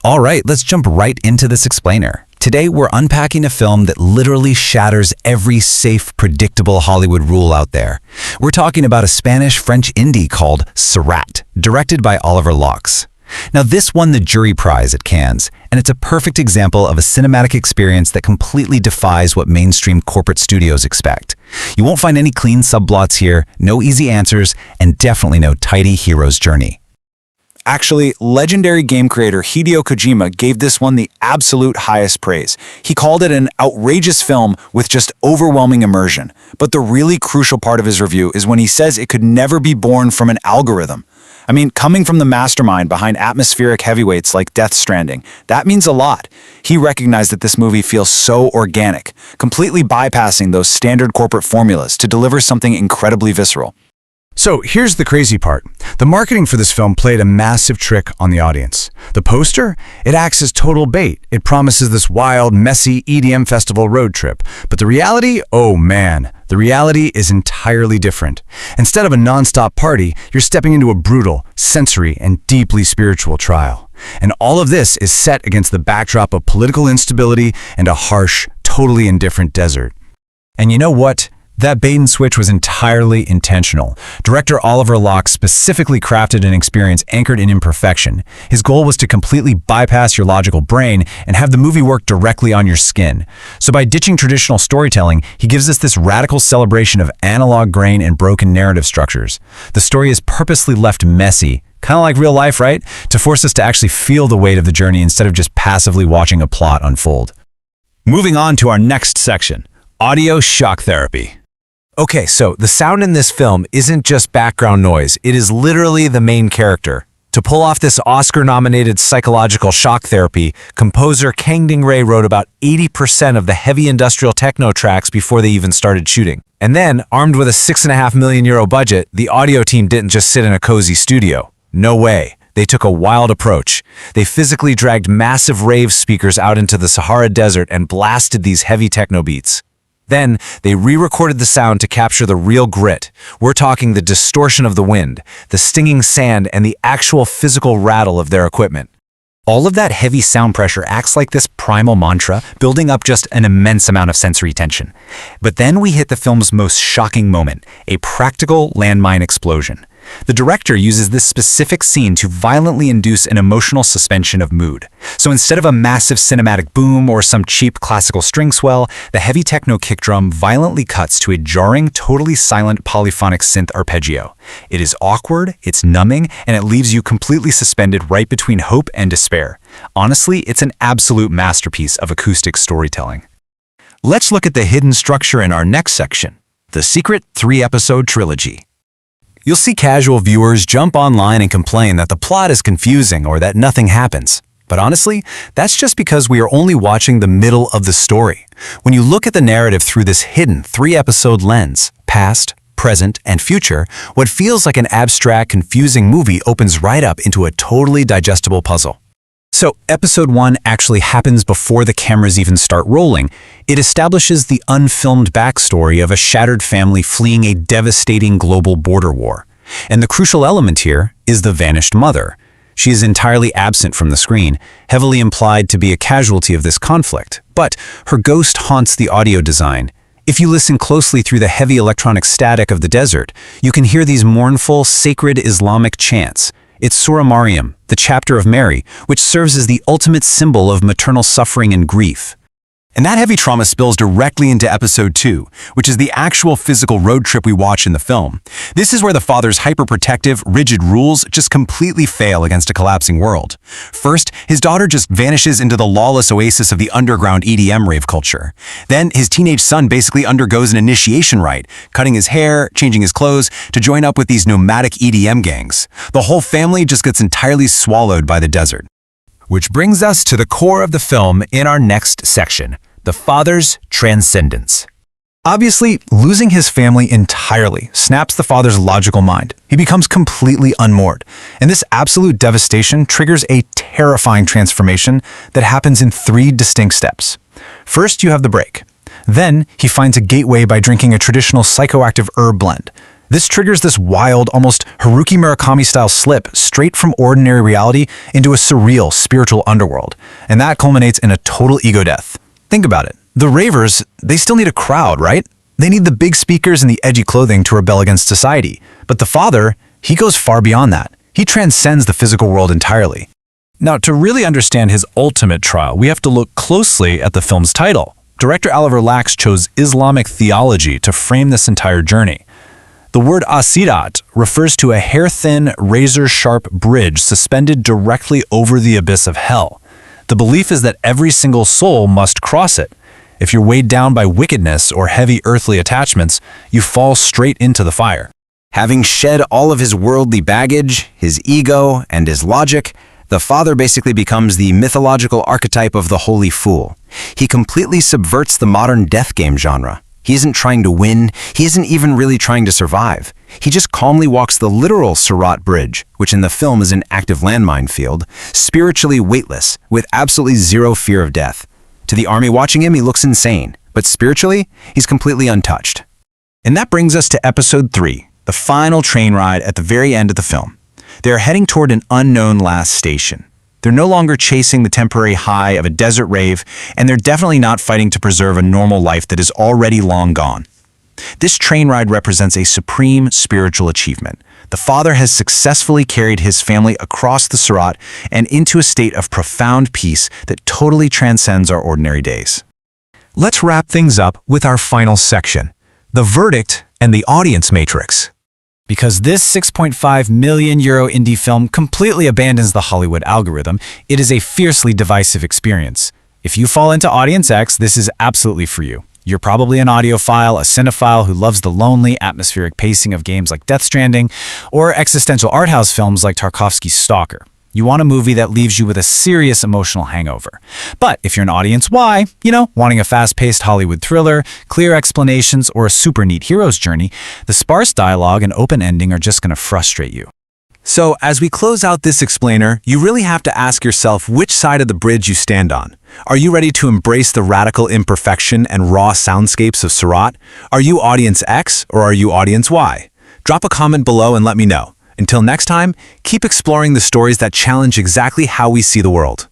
All right, let's jump right into this explainer. Today, we're unpacking a film that literally shatters every safe, predictable Hollywood rule out there. We're talking about a Spanish-French indie called Sirāt, directed by Óliver Laxe. Now, this won the jury prize at Cannes, and it's a perfect example of a cinematic experience that completely defies what mainstream corporate studios expect. You won't find any clean subplots here, no easy answers, and definitely no tidy hero's journey. Actually, legendary game creator Hideo Kojima gave this one the absolute highest praise. He called it an outrageous film with just overwhelming immersion. But the really crucial part of his review is when he says it could never be born from an algorithm. I mean, coming from the mastermind behind atmospheric heavyweights like Death Stranding, that means a lot. He recognized that this movie feels so organic, completely bypassing those standard corporate formulas to deliver something incredibly visceral. So here's the crazy part. The marketing for this film played a massive trick on the audience. The poster? It acts as total bait. It promises this wild, messy EDM festival road trip. But the reality? Oh man, the reality is entirely different. Instead of a non-stop party, you're stepping into a brutal, sensory, and deeply spiritual trial. And all of this is set against the backdrop of political instability and a harsh, totally indifferent desert. And you know what? That bait and switch was entirely intentional. Director Óliver Laxe specifically crafted an experience anchored in imperfection. His goal was to completely bypass your logical brain and have the movie work directly on your skin. So by ditching traditional storytelling, he gives us this radical celebration of analog grain and broken narrative structures. The story is purposely left messy, kind of like real life, right? To force us to actually feel the weight of the journey instead of just passively watching a plot unfold. Moving on to our next section, audio shock therapy. Okay, so the sound in this film isn't just background noise, it is literally the main character. To pull off this Oscar-nominated psychological shock therapy, composer Kang Ding-rae wrote about 80% of the heavy industrial techno tracks before they even started shooting. And then, armed with a €6.5 million budget, the audio team didn't just sit in a cozy studio. No way. They took a wild approach. They physically dragged massive rave speakers out into the Sahara Desert and blasted these heavy techno beats. Then, they re-recorded the sound to capture the real grit. We're talking the distortion of the wind, the stinging sand, and the actual physical rattle of their equipment. All of that heavy sound pressure acts like this primal mantra, building up just an immense amount of sensory tension. But then we hit the film's most shocking moment, a practical landmine explosion. The director uses this specific scene to violently induce an emotional suspension of mood. So instead of a massive cinematic boom or some cheap classical string swell, the heavy techno kick drum violently cuts to a jarring, totally silent polyphonic synth arpeggio. It is awkward, it's numbing, and it leaves you completely suspended right between hope and despair. Honestly, it's an absolute masterpiece of acoustic storytelling. Let's look at the hidden structure in our next section, the secret 3-episode trilogy. You'll see casual viewers jump online and complain that the plot is confusing or that nothing happens. But honestly, that's just because we are only watching the middle of the story. When you look at the narrative through this hidden 3-episode lens, past, present, and future, what feels like an abstract, confusing movie opens right up into a totally digestible puzzle. So, episode 1 actually happens before the cameras even start rolling. It establishes the unfilmed backstory of a shattered family fleeing a devastating global border war. And the crucial element here is the vanished mother. She is entirely absent from the screen, heavily implied to be a casualty of this conflict. But her ghost haunts the audio design. If you listen closely through the heavy electronic static of the desert, you can hear these mournful, sacred Islamic chants. It's Surah Maryam, the chapter of Mary, which serves as the ultimate symbol of maternal suffering and grief. And that heavy trauma spills directly into episode 2, which is the actual physical road trip we watch in the film. This is where the father's hyperprotective, rigid rules just completely fail against a collapsing world. First, his daughter just vanishes into the lawless oasis of the underground EDM rave culture. Then, his teenage son basically undergoes an initiation rite, cutting his hair, changing his clothes, to join up with these nomadic EDM gangs. The whole family just gets entirely swallowed by the desert. Which brings us to the core of the film in our next section. The father's transcendence. Obviously, losing his family entirely snaps the father's logical mind. He becomes completely unmoored. And this absolute devastation triggers a terrifying transformation that happens in 3 distinct steps. First, you have the break. Then, he finds a gateway by drinking a traditional psychoactive herb blend. This triggers this wild, almost Haruki Murakami-style slip straight from ordinary reality into a surreal, spiritual underworld. And that culminates in a total ego death. Think about it. The ravers, they still need a crowd, right? They need the big speakers and the edgy clothing to rebel against society. But the father, he goes far beyond that. He transcends the physical world entirely. Now, to really understand his ultimate trial, we have to look closely at the film's title. Director Óliver Laxe chose Islamic theology to frame this entire journey. The word As-Sirat refers to a hair-thin, razor-sharp bridge suspended directly over the abyss of hell. The belief is that every single soul must cross it. If you're weighed down by wickedness or heavy earthly attachments, you fall straight into the fire. Having shed all of his worldly baggage, his ego, and his logic, the father basically becomes the mythological archetype of the holy fool. He completely subverts the modern death game genre. He isn't trying to win, he isn't even really trying to survive. He just calmly walks the literal Sirāt bridge, which in the film is an active landmine field, spiritually weightless, with absolutely zero fear of death. To the army watching him, he looks insane, but spiritually, he's completely untouched. And that brings us to episode 3, the final train ride at the very end of the film. They are heading toward an unknown last station. They're no longer chasing the temporary high of a desert rave, and they're definitely not fighting to preserve a normal life that is already long gone. This train ride represents a supreme spiritual achievement. The father has successfully carried his family across the Sirāt and into a state of profound peace that totally transcends our ordinary days. Let's wrap things up with our final section, the verdict and the audience matrix. Because this €6.5 million indie film completely abandons the Hollywood algorithm, it is a fiercely divisive experience. If you fall into Audience X, this is absolutely for you. You're probably an audiophile, a cinephile who loves the lonely, atmospheric pacing of games like Death Stranding, or existential Arthouse films like Tarkovsky's Stalker. You want a movie that leaves you with a serious emotional hangover. But if you're an Audience Y, wanting a fast-paced Hollywood thriller, clear explanations, or a super neat hero's journey, the sparse dialogue and open ending are just going to frustrate you. So, as we close out this explainer, you really have to ask yourself which side of the bridge you stand on. Are you ready to embrace the radical imperfection and raw soundscapes of Sirāt? Are you Audience X or are you Audience Y? Drop a comment below and let me know. Until next time, keep exploring the stories that challenge exactly how we see the world.